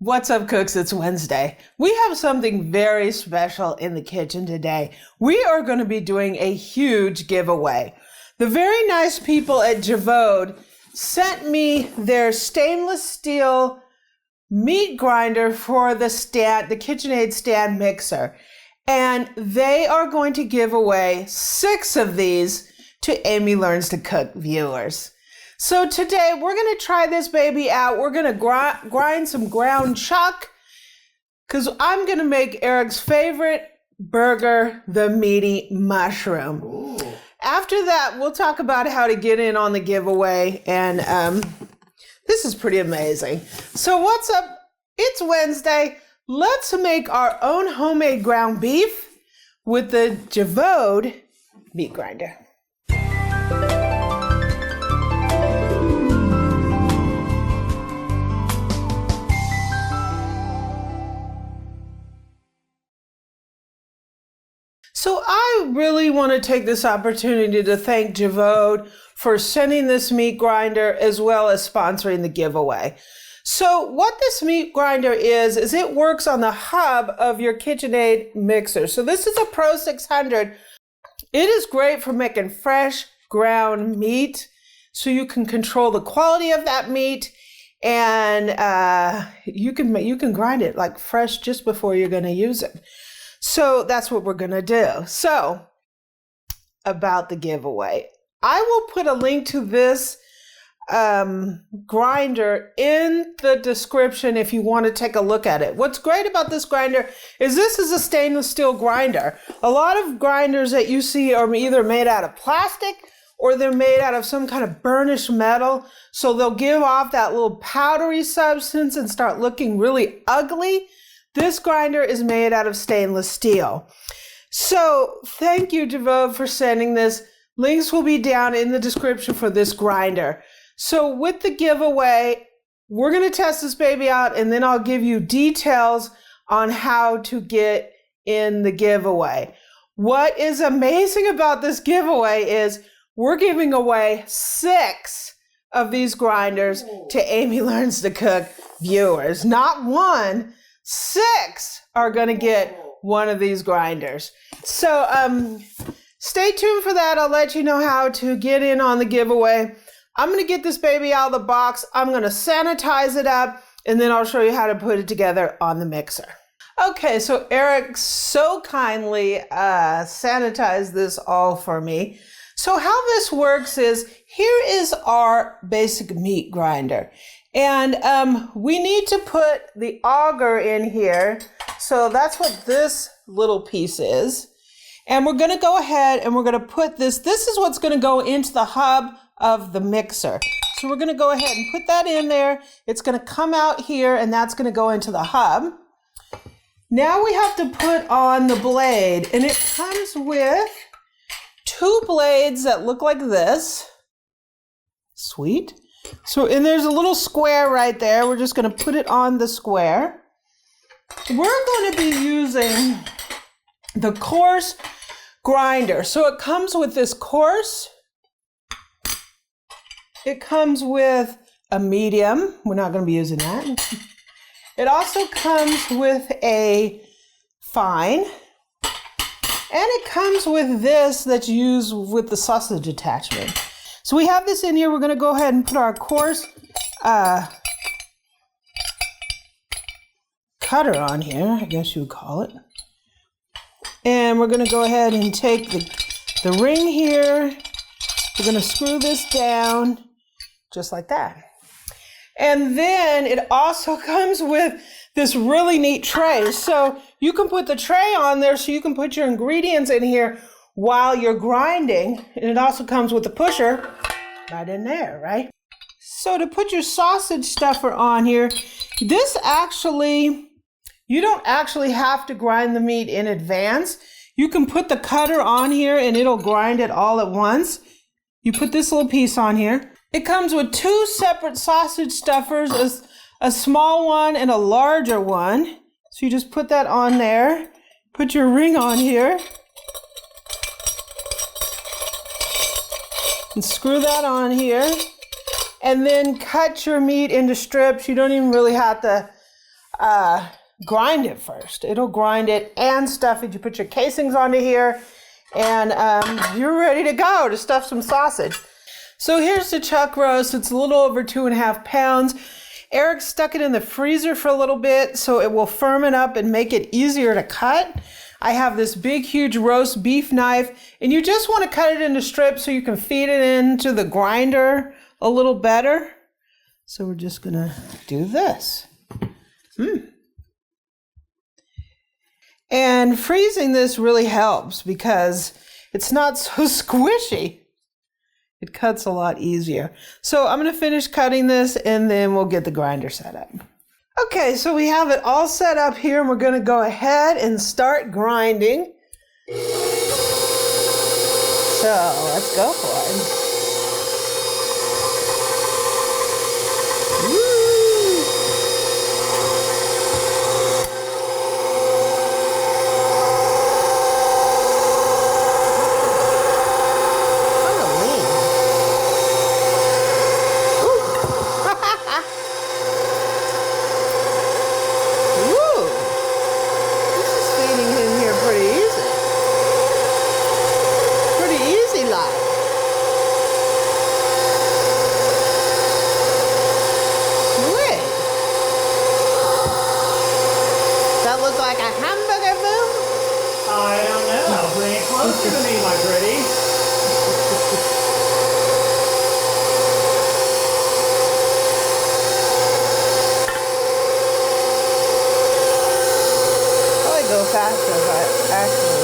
What's up, cooks? It's Wednesday. We have something very special in the kitchen today. We are going to be doing a huge giveaway. The very nice people at Gvode sent me their stainless steel meat grinder for the KitchenAid Stand Mixer. And they are going to give away 6 of these to Amy Learns to Cook viewers. So today we're going to try this baby out. We're going to grind some ground chuck because I'm going to make Eric's favorite burger, the meaty mushroom. Ooh. After that, we'll talk about how to get in on the giveaway. And this is pretty amazing. So what's up? It's Wednesday. Let's make our own homemade ground beef with the Gvode Meat Grinder. So I really want to take this opportunity to thank Gvode for sending this meat grinder as well as sponsoring the giveaway. So what this meat grinder is it works on the hub of your KitchenAid mixer. So this is a Pro 600. It is great for making fresh ground meat so you can control the quality of that meat, and you can grind it like fresh just before you're going to use it. So that's what we're going to do. So about the giveaway, I will put a link to this grinder in the description if you want to take a look at it. What's great about this grinder is this is a stainless steel grinder. A lot of grinders that you see are either made out of plastic or they're made out of some kind of burnished metal. So they'll give off that little powdery substance and start looking really ugly. This grinder is made out of stainless steel. So thank you, Gvode, for sending this. Links will be down in the description for this grinder. So with the giveaway, we're going to test this baby out, and then I'll give you details on how to get in the giveaway. What is amazing about this giveaway is we're giving away 6 of these grinders to Amy Learns to Cook viewers. Not 1. 6 are going to get one of these grinders. So stay tuned for that. I'll let you know how to get in on the giveaway. I'm going to get this baby out of the box. I'm going to sanitize it up, and then I'll show you how to put it together on the mixer. Okay, so Eric so kindly sanitized this all for me. So how this works is, here is our basic meat grinder. And we need to put the auger in here. So that's what this little piece is. And we're going to go ahead and we're going to put this is what's going to go into the hub of the mixer. So we're going to go ahead and put that in there. It's going to come out here, and that's going to go into the hub. Now we have to put on the blade, and it comes with 2 blades that look like this. Sweet. So, and there's a little square right there. We're just going to put it on the square. We're going to be using the coarse grinder. So it comes with this coarse. It comes with a medium. We're not going to be using that. It also comes with a fine. And it comes with this that's used with the sausage attachment. So we have this in here. We're going to go ahead and put our coarse cutter on here, I guess you would call it. And we're going to go ahead and take the ring here. We're going to screw this down just like that. And then it also comes with this really neat tray. So you can put the tray on there so you can put your ingredients in here while you're grinding. And it also comes with a pusher right in there, right? So to put your sausage stuffer on here, this actually, you don't actually have to grind the meat in advance. You can put the cutter on here and it'll grind it all at once. You put this little piece on here. It comes with 2 separate sausage stuffers, a small one and a larger one. So you just put that on there, put your ring on here, and screw that on here, and then cut your meat into strips. You don't even really have to grind it first. It'll grind it and stuff it. You put your casings onto here, and you're ready to go to stuff some sausage. So here's the chuck roast. It's a little over 2.5 pounds. Eric stuck it in the freezer for a little bit so it will firm it up and make it easier to cut. I have this big, huge roast beef knife, and you just want to cut it into strips so you can feed it into the grinder a little better. So we're just gonna do this. And freezing this really helps because it's not so squishy. It cuts a lot easier. So I'm gonna finish cutting this and then we'll get the grinder set up. Okay, so we have it all set up here and we're gonna go ahead and start grinding. So let's go for it. Faster, but actually,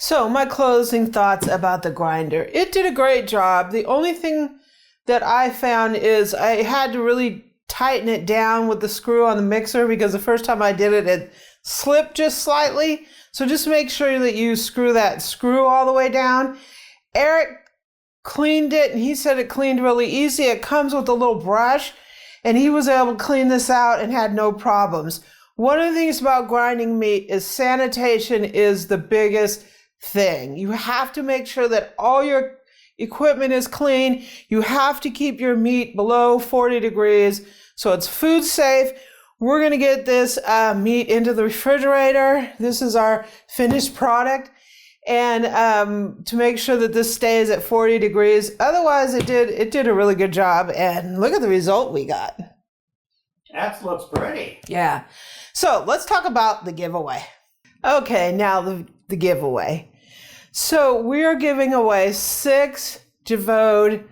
So my closing thoughts about the grinder. It did a great job. The only thing that I found is I had to really tighten it down with the screw on the mixer because the first time I did it, it slipped just slightly. So just make sure that you screw that screw all the way down. Eric cleaned it and he said it cleaned really easy. It comes with a little brush and he was able to clean this out and had no problems. One of the things about grinding meat is sanitation is the biggest thing. You have to make sure that all your equipment is clean. You have to keep your meat below 40 degrees so it's food safe. We're going to get this meat into the refrigerator. This is our finished product. And to make sure that this stays at 40 degrees. Otherwise, it did a really good job. And look at the result we got. That looks pretty. Yeah. So let's talk about the giveaway. Okay, now the giveaway. So we are giving away 6 Gvode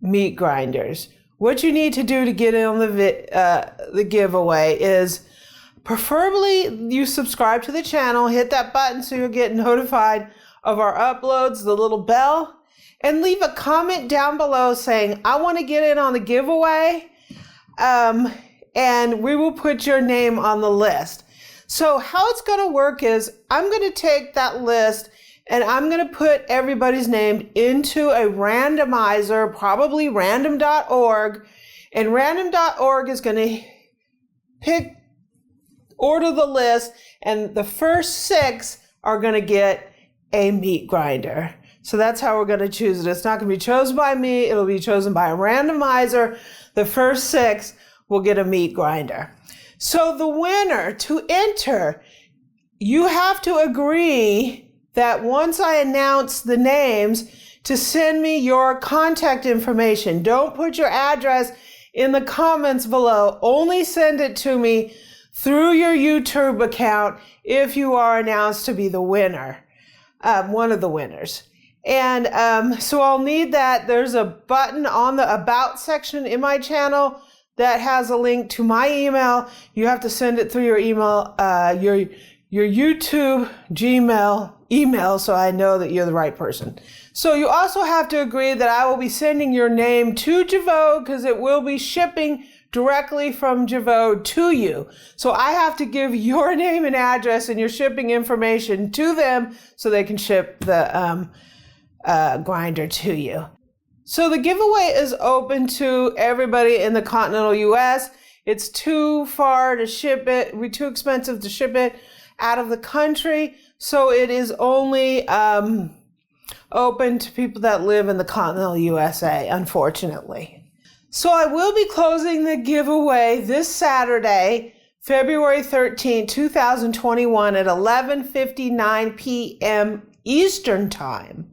meat grinders. What you need to do to get in on the giveaway is preferably you subscribe to the channel, hit that button so you'll get notified of our uploads, the little bell, and leave a comment down below saying, I want to get in on the giveaway, and we will put your name on the list. So how it's going to work is I'm going to take that list and I'm going to put everybody's name into a randomizer, probably random.org, and random.org is going to order the list, and the first 6 are going to get a meat grinder. So that's how we're going to choose it. It's not going to be chosen by me. It'll be chosen by a randomizer. The first 6 will get a meat grinder. So the winner, to enter, you have to agree that once I announce the names, to send me your contact information. Don't put your address in the comments below. Only send it to me through your YouTube account if you are announced to be the winner, one of the winners. And so I'll need that. There's a button on the About section in my channel that has a link to my email. You have to send it through your email, your YouTube Gmail email, so I know that you're the right person. So you also have to agree that I will be sending your name to Gvode, because it will be shipping directly from Gvode to you. So I have to give your name and address and your shipping information to them so they can ship the grinder to you. So the giveaway is open to everybody in the continental US. It's too far to ship it. We're too expensive to ship it out of the country. So it is only open to people that live in the continental USA, unfortunately. So I will be closing the giveaway this Saturday, February 13, 2021 at 11:59 p.m. Eastern Time.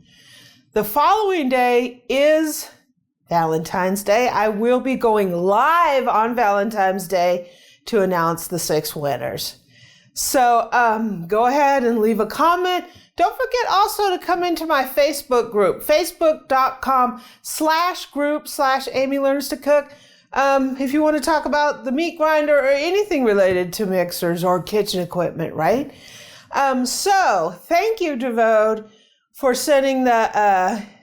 The following day is Valentine's Day. I will be going live on Valentine's Day to announce the 6 winners. So go ahead and leave a comment. Don't forget also to come into my Facebook group, facebook.com/group/Amy Learns to Cook. If you want to talk about the meat grinder or anything related to mixers or kitchen equipment, right? So thank you, Gvode, for sending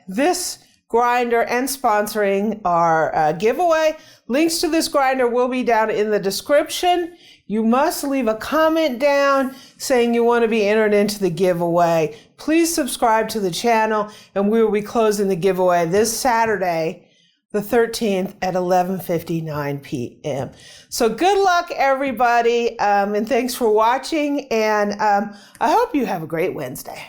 this grinder and sponsoring our giveaway. Links to this grinder will be down in the description. You must leave a comment down saying you want to be entered into the giveaway. Please subscribe to the channel, and we will be closing the giveaway this Saturday, the 13th at 11:59 p.m. So good luck, everybody, and thanks for watching, and I hope you have a great Wednesday.